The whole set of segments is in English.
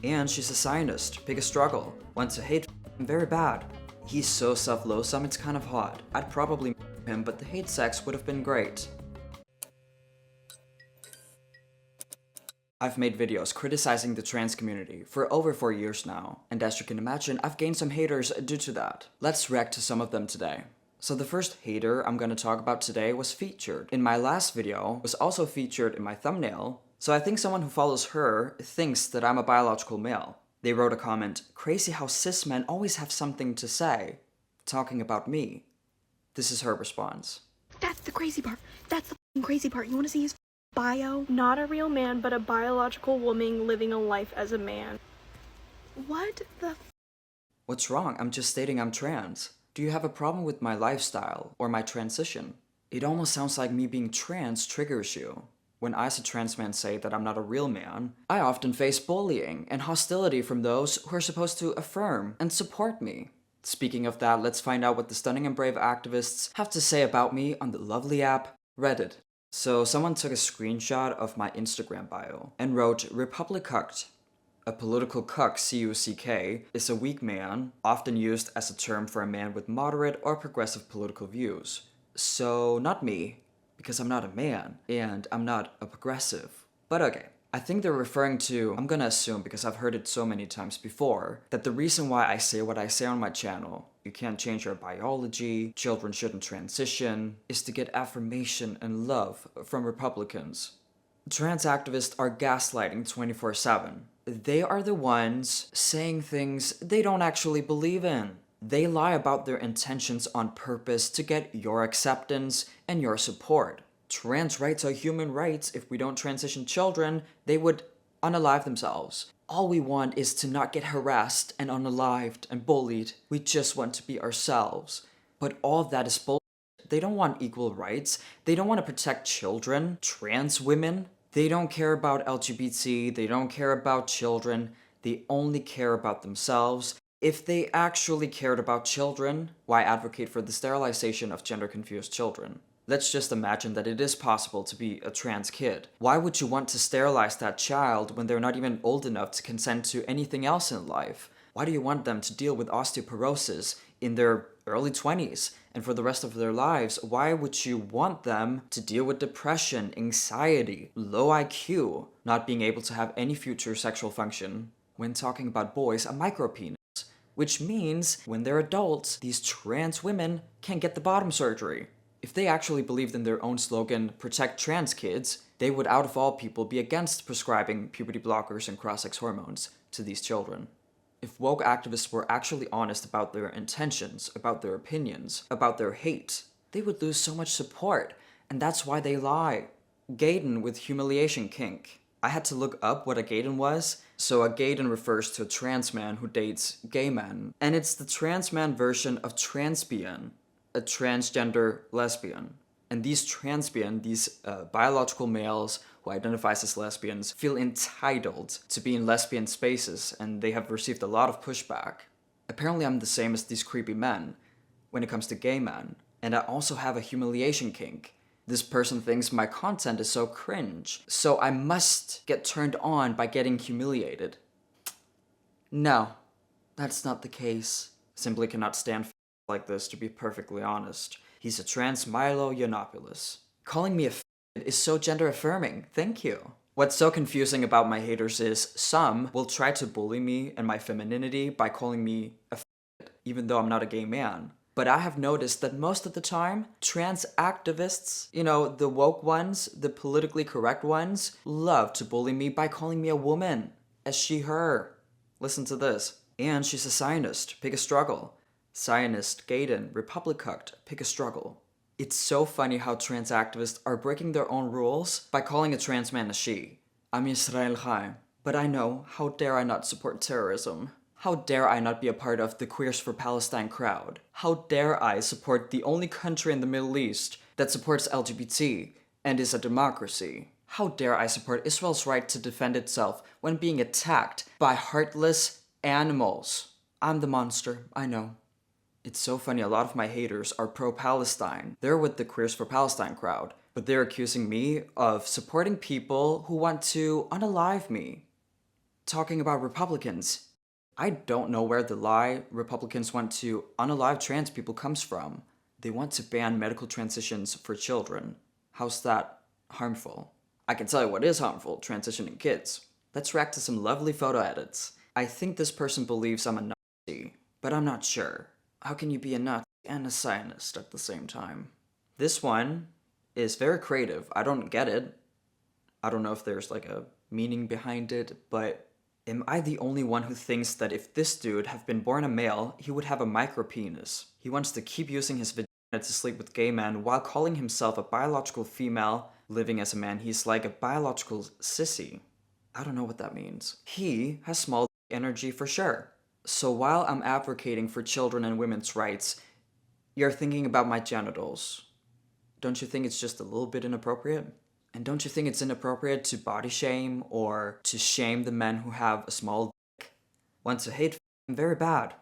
And she's a Zionist. Pick a struggle. Went to hate very bad. He's so self-loathsome, it's kind of hot. I'd probably him, but the hate sex would have been great. I've made videos criticizing the trans community for over 4 years now, and as you can imagine, I've gained some haters due to that. Let's react to some of them today. So the first hater I'm gonna talk about today was featured in my last video, was also featured in my thumbnail, so I think someone who follows her thinks that I'm a biological male. They wrote a comment, "Crazy how cis men always have something to say," talking about me. This is her response. That's the crazy part. That's the crazy part. You want to see his bio? Not a real man, but a biological woman living a life as a man. What the What's wrong? I'm just stating I'm trans. Do you have a problem with my lifestyle or my transition? It almost sounds like me being trans triggers you. When I as a trans man say that I'm not a real man, I often face bullying and hostility from those who are supposed to affirm and support me. Speaking of that, let's find out what the stunning and brave activists have to say about me on the lovely app Reddit. So someone took a screenshot of my Instagram bio and wrote, "Republic cucked." A political cuck, C-U-C-K, is a weak man, often used as a term for a man with moderate or progressive political views. So not me, because I'm not a man, and I'm not a progressive. But okay. I think they're referring to, I'm gonna assume because I've heard it so many times before, that the reason why I say what I say on my channel, you can't change your biology, children shouldn't transition, is to get affirmation and love from Republicans. Trans activists are gaslighting 24/7. They are the ones saying things they don't actually believe in. They lie about their intentions on purpose to get your acceptance and your support. Trans rights are human rights. If we don't transition children, they would unalive themselves. All we want is to not get harassed and unalived and bullied. We just want to be ourselves. But all of that is bullshit. They don't want equal rights. They don't want to protect children, trans women. They don't care about LGBT. They don't care about children. They only care about themselves. If they actually cared about children, why advocate for the sterilization of gender-confused children? Let's just imagine that it is possible to be a trans kid. Why would you want to sterilize that child when they're not even old enough to consent to anything else in life? Why do you want them to deal with osteoporosis in their early 20s and for the rest of their lives? Why would you want them to deal with depression, anxiety, low IQ, not being able to have any future sexual function? When talking about boys, a micropenis. Which means when they're adults, these trans women can get the bottom surgery. If they actually believed in their own slogan, "Protect trans kids," they would out of all people be against prescribing puberty blockers and cross-sex hormones to these children. If woke activists were actually honest about their intentions, about their opinions, about their hate, they would lose so much support, and that's why they lie. Gaydon with humiliation kink. I had to look up what a Gaydon was. So a Gaydon refers to a trans man who dates gay men, and it's the trans man version of transbian, a transgender lesbian. And these transbian, these biological males who identifies as lesbians, feel entitled to be in lesbian spaces, and they have received a lot of pushback. Apparently I'm the same as these creepy men when it comes to gay men, and I also have a humiliation kink. This person thinks my content is so cringe, so I must get turned on by getting humiliated. No, that's not the case. Simply cannot stand like this, to be perfectly honest. He's a trans Milo Yiannopoulos. Calling me a is so gender affirming, thank you. What's so confusing about my haters is some will try to bully me and my femininity by calling me a even though I'm not a gay man. But I have noticed that most of the time, trans activists, the woke ones, the politically correct ones, love to bully me by calling me a woman, as she, her. Listen to this. And she's a Zionist, pick a struggle. Zionist, Gaydon, Republic cucked, pick a struggle. It's so funny how trans activists are breaking their own rules by calling a trans man a she. I'm Israel Chai, but I know, how dare I not support terrorism? How dare I not be a part of the Queers for Palestine crowd? How dare I support the only country in the Middle East that supports LGBT and is a democracy? How dare I support Israel's right to defend itself when being attacked by heartless animals? I'm the monster, I know. It's so funny, a lot of my haters are pro-Palestine. They're with the Queers for Palestine crowd, but they're accusing me of supporting people who want to unalive me. talking about Republicans. I don't know where the lie Republicans want to unalive trans people comes from. They want to ban medical transitions for children. How's that harmful? I can tell you what is harmful, transitioning kids. Let's react to some lovely photo edits. I think this person believes I'm a Nazi, but I'm not sure. How can you be a Nazi and a Zionist at the same time? This one is very creative. I don't get it. I don't know if there's like a meaning behind it, but am I the only one who thinks that if this dude have been born a male, he would have a micro penis? He wants to keep using his vagina to sleep with gay men while calling himself a biological female. Living as a man, he's like a biological sissy. I don't know what that means. He has small energy for sure. So while I'm advocating for children and women's rights, you're thinking about my genitals. Don't you think it's just a little bit inappropriate? And don't you think it's inappropriate to body shame or to shame the men who have a small dick? Want to hate very bad.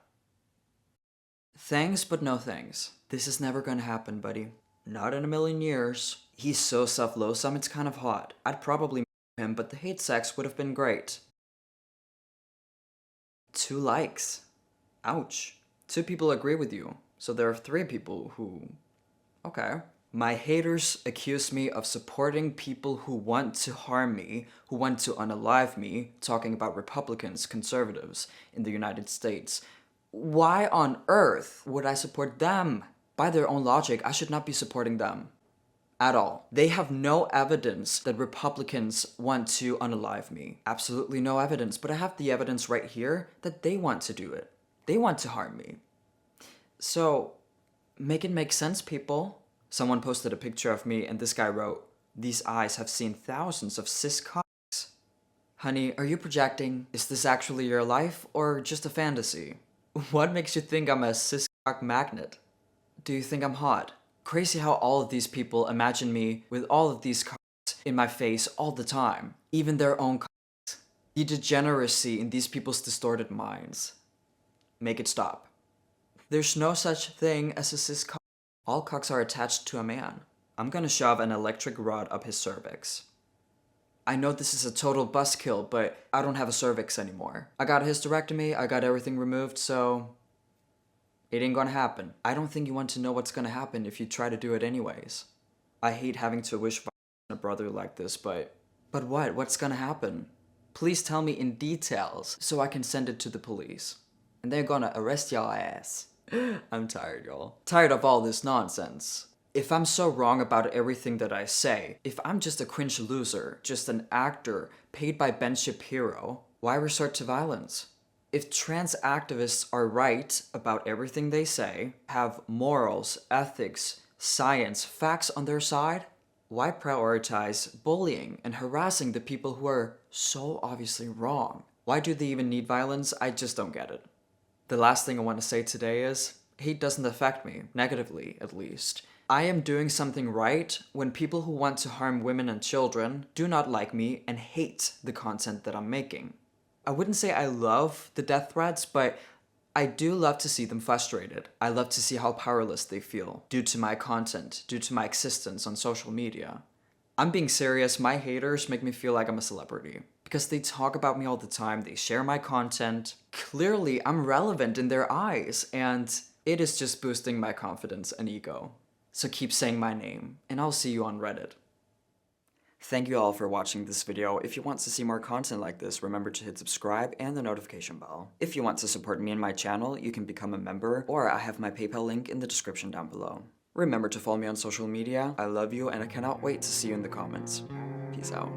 Thanks, but no thanks. This is never gonna happen, buddy. Not in a million years. He's so self-loathsome, it's kind of hot. I'd probably him, but the hate sex would have been great. 2 likes. Ouch. 2 people agree with you. So there are 3 people who... Okay. My haters accuse me of supporting people who want to harm me, who want to unalive me, talking about Republicans, conservatives in the United States. Why on earth would I support them? By their own logic, I should not be supporting them. At all. They have no evidence that Republicans want to unalive me. Absolutely no evidence, but I have the evidence right here that they want to do it. They want to harm me. So, make it make sense, people. Someone posted a picture of me and this guy wrote, "These eyes have seen thousands of cis cocks." Honey, are you projecting? Is this actually your life or just a fantasy? What makes you think I'm a cis cock magnet? Do you think I'm hot? Crazy how all of these people imagine me with all of these cocks in my face all the time. Even their own cocks. The degeneracy in these people's distorted minds. Make it stop. There's no such thing as a cis cock. All cocks are attached to a man. I'm gonna shove an electric rod up his cervix. I know this is a total buzzkill, but I don't have a cervix anymore. I got a hysterectomy, I got everything removed, so... it ain't gonna happen. I don't think you want to know what's gonna happen if you try to do it anyways. I hate having to wish a brother like this, but what? What's gonna happen? Please tell me in details so I can send it to the police. And they're gonna arrest your ass. I'm tired, y'all. Tired of all this nonsense. If I'm so wrong about everything that I say, if I'm just a cringe loser, just an actor paid by Ben Shapiro, why resort to violence? If trans activists are right about everything they say, have morals, ethics, science, facts on their side, why prioritize bullying and harassing the people who are so obviously wrong? Why do they even need violence? I just don't get it. The last thing I want to say today is, hate doesn't affect me, negatively at least. I am doing something right when people who want to harm women and children do not like me and hate the content that I'm making. I wouldn't say I love the death threats, but I do love to see them frustrated. I love to see how powerless they feel due to my content, due to my existence on social media. I'm being serious, my haters make me feel like I'm a celebrity. Because they talk about me all the time, they share my content. Clearly, I'm relevant in their eyes, and it is just boosting my confidence and ego. So keep saying my name, and I'll see you on Reddit. Thank you all for watching this video. If you want to see more content like this, remember to hit subscribe and the notification bell. If you want to support me and my channel, you can become a member, or I have my PayPal link in the description down below. Remember to follow me on social media. I love you, and I cannot wait to see you in the comments. Peace out.